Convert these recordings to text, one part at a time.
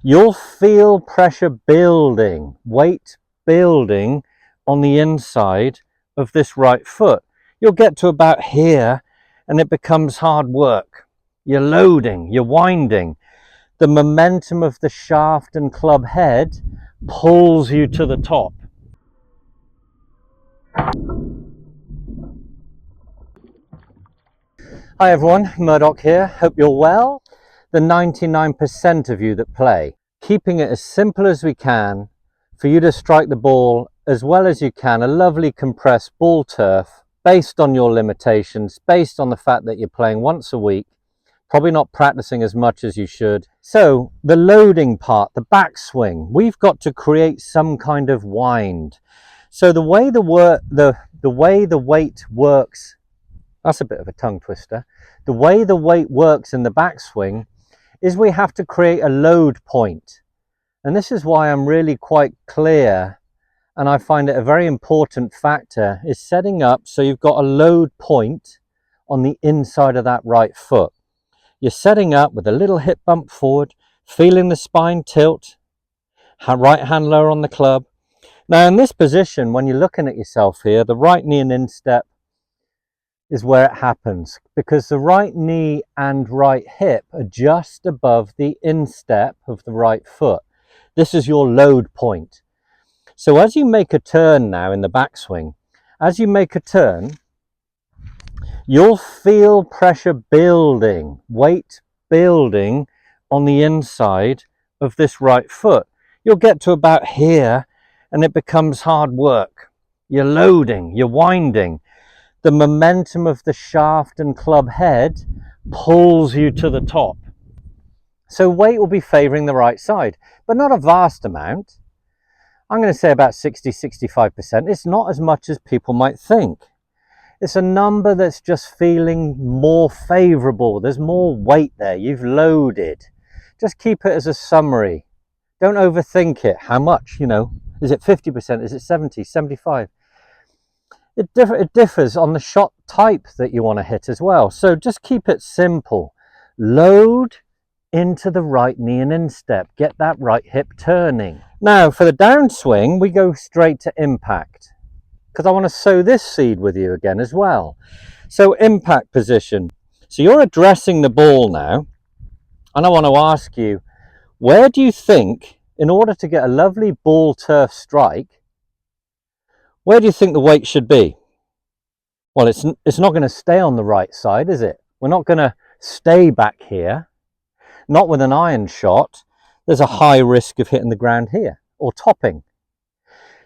you'll feel pressure building, weight building on the inside of this right foot. You'll get to about here and it becomes hard work. You're loading, you're winding. The momentum of the shaft and club head pulls you to the top. Hi everyone, Murdoch here. Hope you're well. The 99% of you that play, keeping it as simple as we can for you to strike the ball as well as you can, a lovely compressed ball turf based on your limitations, based on the fact that you're playing once a week, probably not practicing as much as you should. So the loading part, the backswing, we've got to create some kind of wind. So the way the weight works, that's a bit of a tongue twister. The way the weight works in the backswing is we have to create a load point. And this is why I'm really quite clear, and I find it a very important factor, is setting up so you've got a load point on the inside of that right foot. You're setting up with a little hip bump forward, feeling the spine tilt, right hand lower on the club. Now in this position, when you're looking at yourself here, the right knee and instep is where it happens, because the right knee and right hip are just above the instep of the right foot. This is your load point. So as you make a turn now in the backswing, as you make a turn, you'll feel pressure building, weight building on the inside of this right foot. You'll get to about here and it becomes hard work. You're loading, you're winding. The momentum of the shaft and club head pulls you to the top. So weight will be favoring the right side, but not a vast amount. I'm going to say about 60-65%. It's not as much as people might think. It's a number that's just feeling more favorable. There's more weight there. You've loaded. Just keep it as a summary. Don't overthink it. How much, is it 50%? Is it 70, 75? It differs on the shot type that you want to hit as well. So just keep it simple. Load into the right knee and instep. Get that right hip turning. Now for the downswing, we go straight to impact, because I want to sow this seed with you again as well. So impact position. So you're addressing the ball now, and I want to ask you, where do you think, in order to get a lovely ball turf strike, where do you think the weight should be? Well, it's not going to stay on the right side, is it? We're not going to stay back here. Not with an iron shot. There's a high risk of hitting the ground here or topping.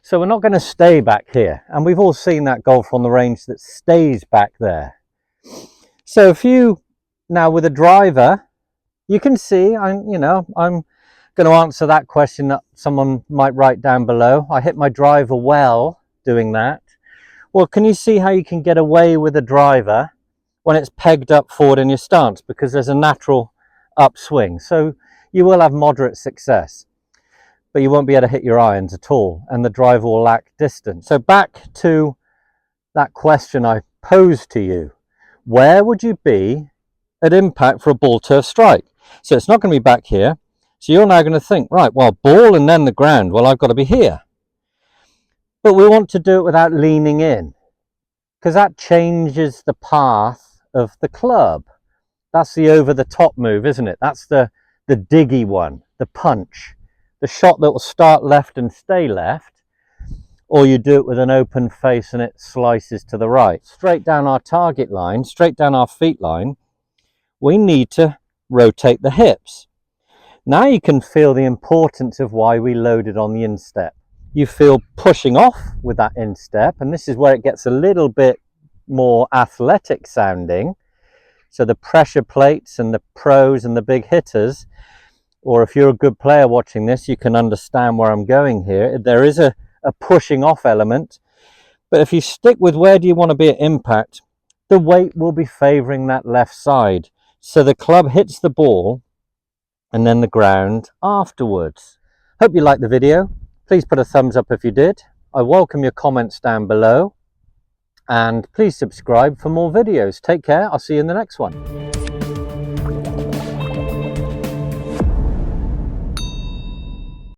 So we're not going to stay back here. And we've all seen that golfer on the range that stays back there. So if you, now with a driver, you can see, I'm going to answer that question that someone might write down below. I hit my driver well doing that. Well, can you see how you can get away with a driver when it's pegged up forward in your stance? Because there's a natural upswing. So you will have moderate success, but you won't be able to hit your irons at all, and the driver will lack distance. So back to that question I posed to you. Where would you be at impact for a ball turf strike? So it's not going to be back here. So you're now going to think, right, well, ball and then the ground, well, I've got to be here. But we want to do it without leaning in, because that changes the path of the club. That's the over the top move, isn't it? That's the diggy one, the punch, the shot that will start left and stay left, or you do it with an open face and it slices to the right. Straight down our target line, straight down our feet line, we need to rotate the hips. Now you can feel the importance of why we loaded on the instep. You feel pushing off with that instep, and this is where it gets a little bit more athletic sounding. So the pressure plates and the pros and the big hitters, or if you're a good player watching this, you can understand where I'm going here. There is a pushing off element, but if you stick with where do you want to be at impact, the weight will be favoring that left side. So the club hits the ball and then the ground afterwards. Hope you liked the video. Please put a thumbs up if you did. I welcome your comments down below, and please subscribe for more videos. Take care. I'll see you in the next one.